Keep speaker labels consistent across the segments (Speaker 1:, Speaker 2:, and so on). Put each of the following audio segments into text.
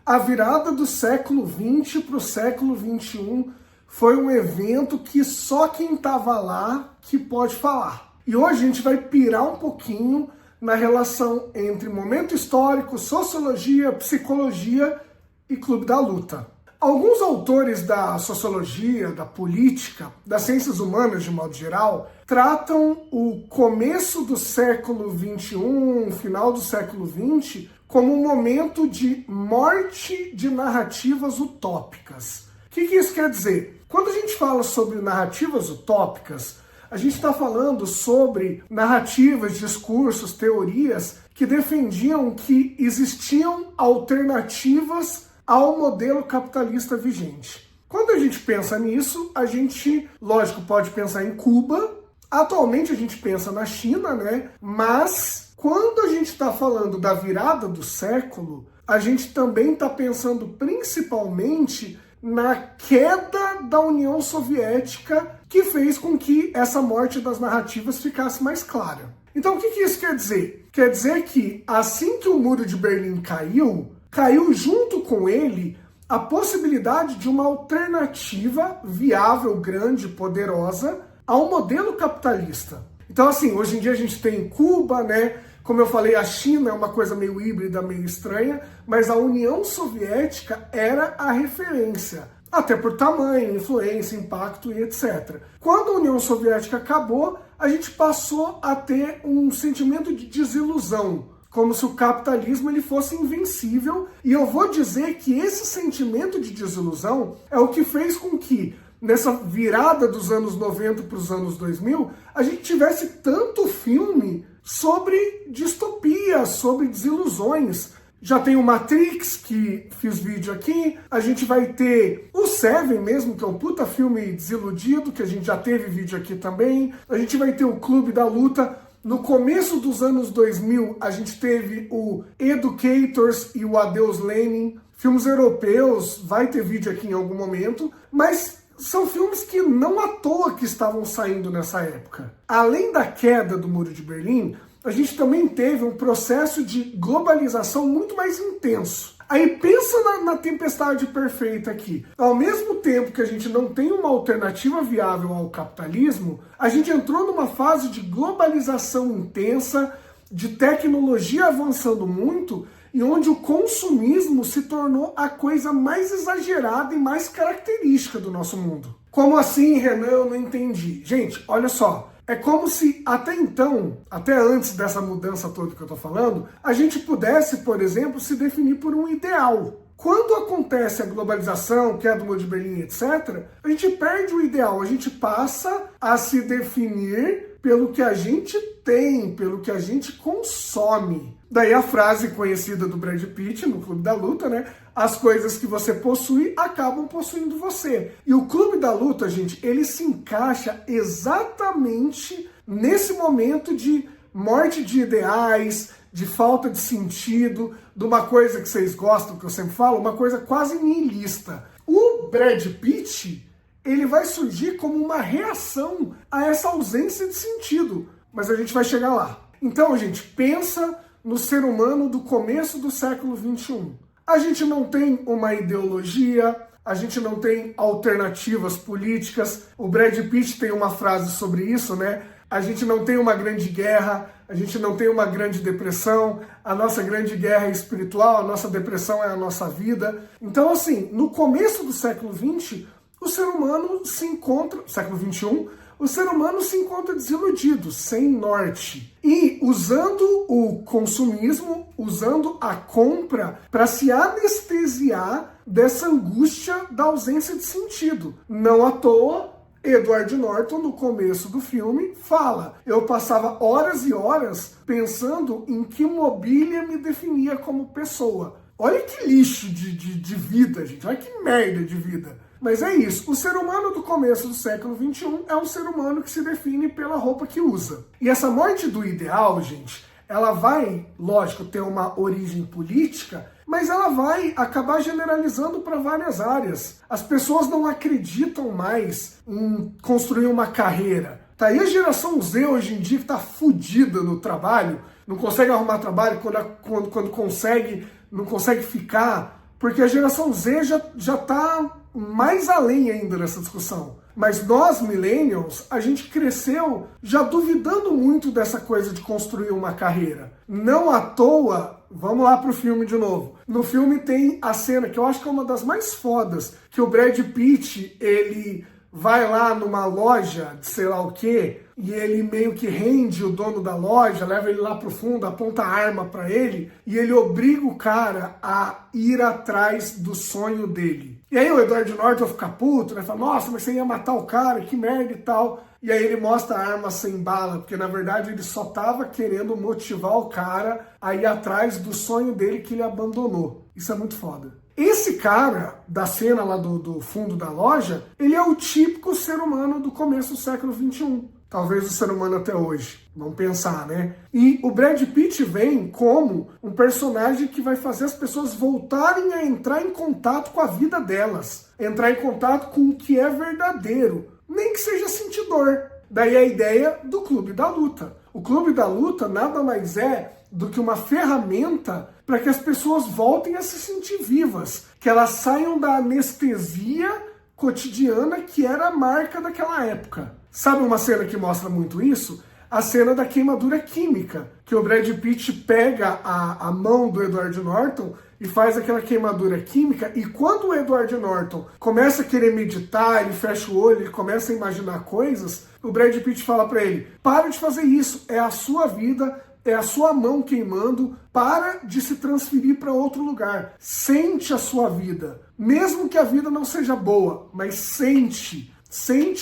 Speaker 1: A virada do século XX para o século XXI foi um evento que só quem estava lá que pode falar. E hoje a gente vai pirar um pouquinho na relação entre momento histórico, sociologia, psicologia e clube da luta. Alguns autores da sociologia, da política, das ciências humanas de modo geral, tratam o começo do século XXI, final do século XX, como um momento de morte de narrativas utópicas. O que isso quer dizer? Quando a gente fala sobre narrativas utópicas, a gente está falando sobre narrativas, discursos, teorias que defendiam que existiam alternativas ao modelo capitalista vigente. Quando a gente pensa nisso, a gente, lógico, pode pensar em Cuba. Atualmente a gente pensa na China, né? Mas quando a gente está falando da virada do século, a gente também está pensando principalmente na queda da União Soviética, que fez com que essa morte das narrativas ficasse mais clara. Então o que isso quer dizer? Quer dizer que assim que o Muro de Berlim caiu junto com ele a possibilidade de uma alternativa viável, grande, poderosa ao modelo capitalista. Então assim, hoje em dia a gente tem Cuba, né? Como eu falei, a China é uma coisa meio híbrida, meio estranha, mas a União Soviética era a referência, até por tamanho, influência, impacto e etc. Quando a União Soviética acabou, a gente passou a ter um sentimento de desilusão, como se o capitalismo ele fosse invencível, e eu vou dizer que esse sentimento de desilusão é o que fez com que, nessa virada dos anos 90 para os anos 2000, a gente tivesse tanto filme sobre distopia, sobre desilusões. Já tem o Matrix, que fiz vídeo aqui, a gente vai ter o Seven mesmo, que é um puta filme desiludido, que a gente já teve vídeo aqui também, a gente vai ter o Clube da Luta. No começo dos anos 2000, a gente teve o Educators e o Adeus Lenin, filmes europeus, vai ter vídeo aqui em algum momento, mas são filmes que não à toa que estavam saindo nessa época. Além da queda do Muro de Berlim, a gente também teve um processo de globalização muito mais intenso. Aí pensa na tempestade perfeita aqui. Ao mesmo tempo que a gente não tem uma alternativa viável ao capitalismo, a gente entrou numa fase de globalização intensa, de tecnologia avançando muito, e onde o consumismo se tornou a coisa mais exagerada e mais característica do nosso mundo. Como assim, Renan? Eu não entendi. Gente, olha só. É como se até então, até antes dessa mudança toda que eu tô falando, a gente pudesse, por exemplo, se definir por um ideal. Quando acontece a globalização, queda do Muro de Berlim, etc., a gente perde o ideal, a gente passa a se definir pelo que a gente tem, pelo que a gente consome. Daí a frase conhecida do Brad Pitt no Clube da Luta, né? As coisas que você possui acabam possuindo você. E o Clube da Luta, gente, ele se encaixa exatamente nesse momento de morte de ideais, de falta de sentido, de uma coisa que vocês gostam, que eu sempre falo, uma coisa quase nihilista. O Brad Pitt, ele vai surgir como uma reação a essa ausência de sentido. Mas a gente vai chegar lá. Então, gente, pensa no ser humano do começo do século XXI. A gente não tem uma ideologia, a gente não tem alternativas políticas. O Brad Pitt tem uma frase sobre isso, né? A gente não tem uma grande guerra, a gente não tem uma grande depressão, a nossa grande guerra é espiritual, a nossa depressão é a nossa vida. Então, assim, no começo do século XX, o ser humano se encontra, século XXI, o ser humano se encontra desiludido, sem norte. E usando o consumismo, usando a compra para se anestesiar dessa angústia da ausência de sentido. Não à toa, Edward Norton, no começo do filme, fala: eu passava horas e horas pensando em que mobília me definia como pessoa. Olha que lixo de vida, gente. Olha que merda de vida. Mas é isso, o ser humano do começo do século XXI é um ser humano que se define pela roupa que usa. E essa morte do ideal, gente, ela vai, lógico, ter uma origem política, mas ela vai acabar generalizando para várias áreas. As pessoas não acreditam mais em construir uma carreira. Tá aí a geração Z hoje em dia que tá fodida no trabalho, não consegue arrumar trabalho, quando consegue, não consegue ficar porque a geração Z já tá mais além ainda nessa discussão. Mas nós, millennials, a gente cresceu já duvidando muito dessa coisa de construir uma carreira. Não à toa, vamos lá pro filme de novo. No filme tem a cena que eu acho que é uma das mais fodas, que o Brad Pitt, ele vai lá numa loja de sei lá o quê, e ele meio que rende o dono da loja, leva ele lá pro fundo, aponta a arma pra ele, e ele obriga o cara a ir atrás do sonho dele. E aí o Edward Norton fica puto, né? Fala, nossa, mas você ia matar o cara, que merda e tal. E aí ele mostra a arma sem bala, porque na verdade ele só tava querendo motivar o cara a ir atrás do sonho dele que ele abandonou. Isso é muito foda. Esse cara, da cena lá do fundo da loja, ele é o típico ser humano do começo do século XXI. Talvez o ser humano até hoje. Vamos pensar, né? E o Brad Pitt vem como um personagem que vai fazer as pessoas voltarem a entrar em contato com a vida delas. Entrar em contato com o que é verdadeiro. Nem que seja sentir dor. Daí a ideia do Clube da Luta. O Clube da Luta nada mais é do que uma ferramenta para que as pessoas voltem a se sentir vivas. Que elas saiam da anestesia cotidiana que era a marca daquela época. Sabe uma cena que mostra muito isso? A cena da queimadura química, que o Brad Pitt pega a mão do Edward Norton e faz aquela queimadura química, e quando o Edward Norton começa a querer meditar, ele fecha o olho, ele começa a imaginar coisas, o Brad Pitt fala pra ele, para de fazer isso, é a sua vida, é a sua mão queimando, para de se transferir para outro lugar, sente a sua vida, mesmo que a vida não seja boa, mas sente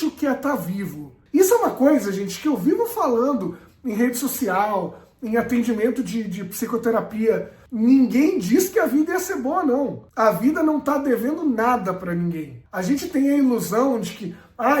Speaker 1: o que é estar vivo. Isso é uma coisa, gente, que eu vivo falando em rede social, em atendimento de psicoterapia. Ninguém diz que a vida ia ser boa, não. A vida não tá devendo nada para ninguém. A gente tem a ilusão de que,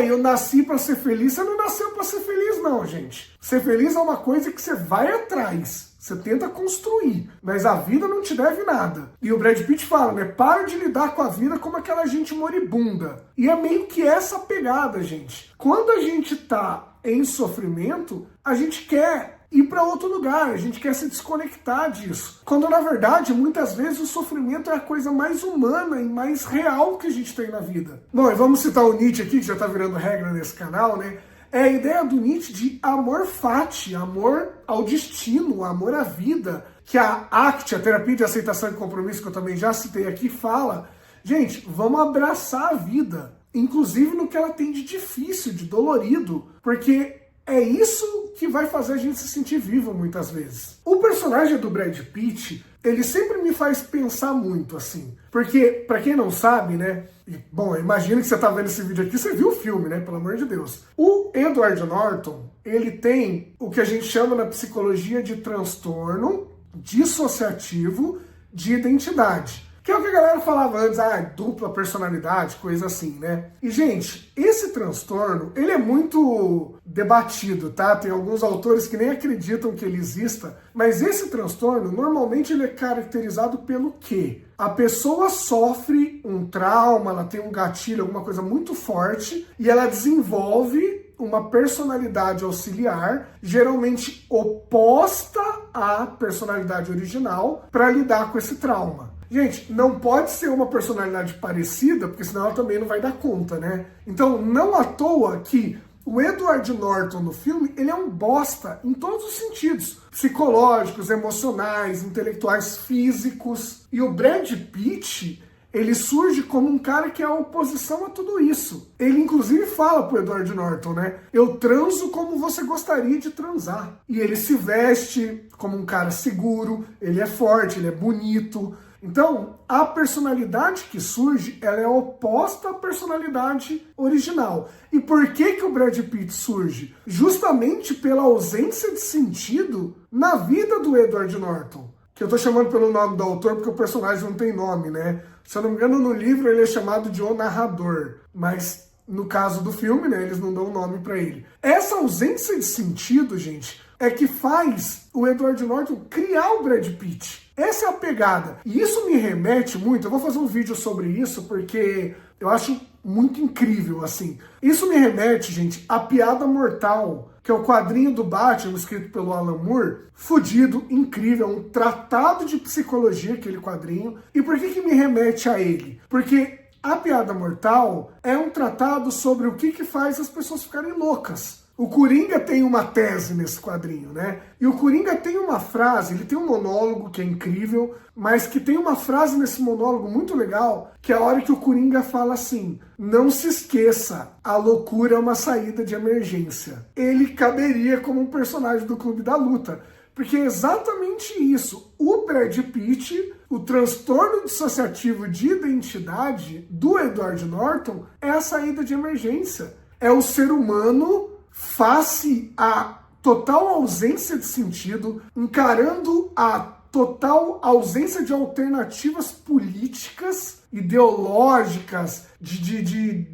Speaker 1: eu nasci para ser feliz. Você não nasceu para ser feliz, não, gente. Ser feliz é uma coisa que você vai atrás. Você tenta construir, mas a vida não te deve nada. E o Brad Pitt fala, né? Para de lidar com a vida como aquela gente moribunda. E é meio que essa pegada, gente. Quando a gente tá em sofrimento, a gente quer ir para outro lugar, a gente quer se desconectar disso. Quando, na verdade, muitas vezes o sofrimento é a coisa mais humana e mais real que a gente tem na vida. Bom, e vamos citar o Nietzsche aqui, que já tá virando regra nesse canal, né? É a ideia do Nietzsche de amor fati, amor ao destino, amor à vida, que a ACT, a terapia de aceitação e compromisso, que eu também já citei aqui, fala, gente, vamos abraçar a vida, inclusive no que ela tem de difícil, de dolorido, porque é isso que vai fazer a gente se sentir vivo muitas vezes. O personagem do Brad Pitt, ele sempre me faz pensar muito, assim. Porque, pra quem não sabe, né? Bom, imagina que você tá vendo esse vídeo aqui, você viu o filme, né? Pelo amor de Deus. O Edward Norton, ele tem o que a gente chama na psicologia de transtorno dissociativo de identidade. Que é o que a galera falava antes, dupla personalidade, coisa assim, né? E, gente, esse transtorno, ele é muito debatido, tá? Tem alguns autores que nem acreditam que ele exista, mas esse transtorno, normalmente, ele é caracterizado pelo quê? A pessoa sofre um trauma, ela tem um gatilho, alguma coisa muito forte, e ela desenvolve uma personalidade auxiliar, geralmente oposta à personalidade original, para lidar com esse trauma. Gente, não pode ser uma personalidade parecida, porque senão ela também não vai dar conta, né? Então, não à toa que o Edward Norton no filme, ele é um bosta em todos os sentidos. Psicológicos, emocionais, intelectuais, físicos. E o Brad Pitt, ele surge como um cara que é a oposição a tudo isso. Ele, inclusive, fala pro Edward Norton, né? Eu transo como você gostaria de transar. E ele se veste como um cara seguro, ele é forte, ele é bonito. Então, a personalidade que surge, ela é oposta à personalidade original. E por que o Brad Pitt surge? Justamente pela ausência de sentido na vida do Edward Norton. Que eu tô chamando pelo nome do autor porque o personagem não tem nome, né? Se eu não me engano, no livro ele é chamado de O Narrador. Mas no caso do filme, né, eles não dão nome pra ele. Essa ausência de sentido, gente, é que faz o Edward Norton criar o Brad Pitt. Essa é a pegada. E isso me remete muito, eu vou fazer um vídeo sobre isso, porque eu acho muito incrível, assim. Isso me remete, gente, à piada mortal que é o quadrinho do Batman, escrito pelo Alan Moore, fudido, incrível, um tratado de psicologia, aquele quadrinho. E por que me remete a ele? Porque A Piada Mortal é um tratado sobre o que faz as pessoas ficarem loucas. O Coringa tem uma tese nesse quadrinho, né? E o Coringa tem uma frase, ele tem um monólogo que é incrível, mas que tem uma frase nesse monólogo muito legal, que é a hora que o Coringa fala assim: não se esqueça, a loucura é uma saída de emergência. Ele caberia como um personagem do Clube da Luta, porque é exatamente isso. O Brad Pitt, o transtorno dissociativo de identidade do Edward Norton é a saída de emergência. É o ser humano face à total ausência de sentido, encarando a total ausência de alternativas políticas, ideológicas,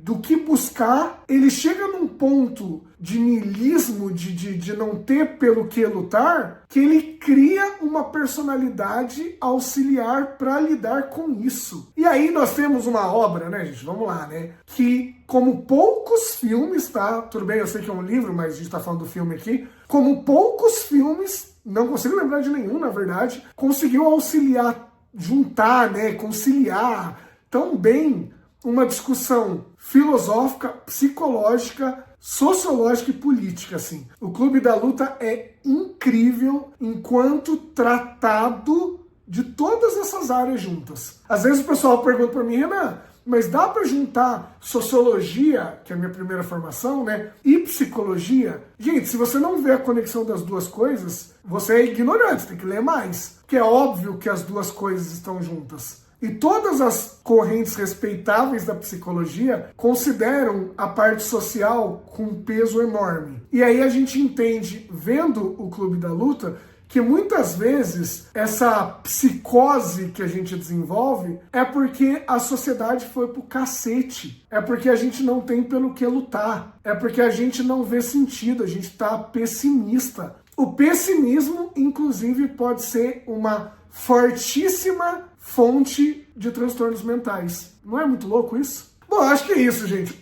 Speaker 1: do que buscar. Ele chega num ponto de niilismo, de não ter pelo que lutar, que ele cria uma personalidade auxiliar para lidar com isso. E aí nós temos uma obra, né, gente? Vamos lá, né? Que, como poucos filmes, tá? Tudo bem, eu sei que é um livro, mas a gente tá falando do filme aqui. Como poucos filmes, não consigo lembrar de nenhum, na verdade, conseguiu auxiliar, juntar, né, conciliar tão bem uma discussão filosófica, psicológica, sociológica e política, assim. O Clube da Luta é incrível enquanto tratado de todas essas áreas juntas. Às vezes o pessoal pergunta para mim: Renan, mas dá para juntar sociologia, que é a minha primeira formação, né, e psicologia? Gente, se você não vê a conexão das duas coisas, você é ignorante, tem que ler mais. Porque é óbvio que as duas coisas estão juntas. E todas as correntes respeitáveis da psicologia consideram a parte social com um peso enorme. E aí a gente entende, vendo o Clube da Luta, que muitas vezes essa psicose que a gente desenvolve é porque a sociedade foi pro cacete. É porque a gente não tem pelo que lutar. É porque a gente não vê sentido, a gente tá pessimista. O pessimismo, inclusive, pode ser uma fortíssima fonte de transtornos mentais. Não é muito louco isso? Bom, acho que é isso, gente.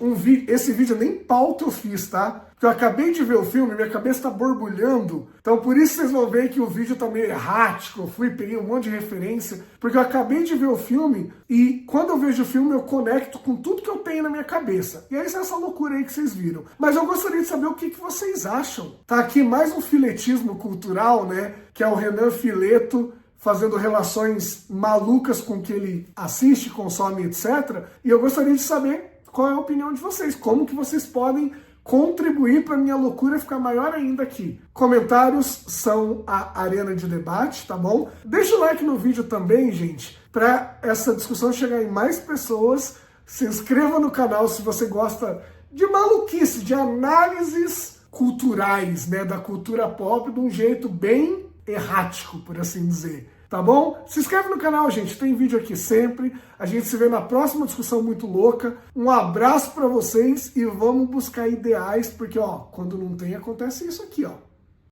Speaker 1: Esse vídeo nem pauta eu fiz, tá? Porque eu acabei de ver o filme, minha cabeça tá borbulhando. Então por isso vocês vão ver que o vídeo tá meio errático. Eu peguei um monte de referência. Porque eu acabei de ver o filme e quando eu vejo o filme eu conecto com tudo que eu tenho na minha cabeça. E aí é essa loucura aí que vocês viram. Mas eu gostaria de saber o que vocês acham. Tá aqui mais um filetismo cultural, né? Que é o Renan Fileto fazendo relações malucas com o que ele assiste, consome, etc. E eu gostaria de saber qual é a opinião de vocês. Como que vocês podem contribuir para minha loucura ficar maior ainda aqui. Comentários são a arena de debate, tá bom? Deixa o like no vídeo também, gente, para essa discussão chegar em mais pessoas. Se inscreva no canal se você gosta de maluquice, de análises culturais, né, da cultura pop de um jeito bem errático, por assim dizer. Tá bom? Se inscreve no canal, gente. Tem vídeo aqui sempre. A gente se vê na próxima discussão muito louca. Um abraço pra vocês e vamos buscar ideais, porque, ó, quando não tem, acontece isso aqui, ó.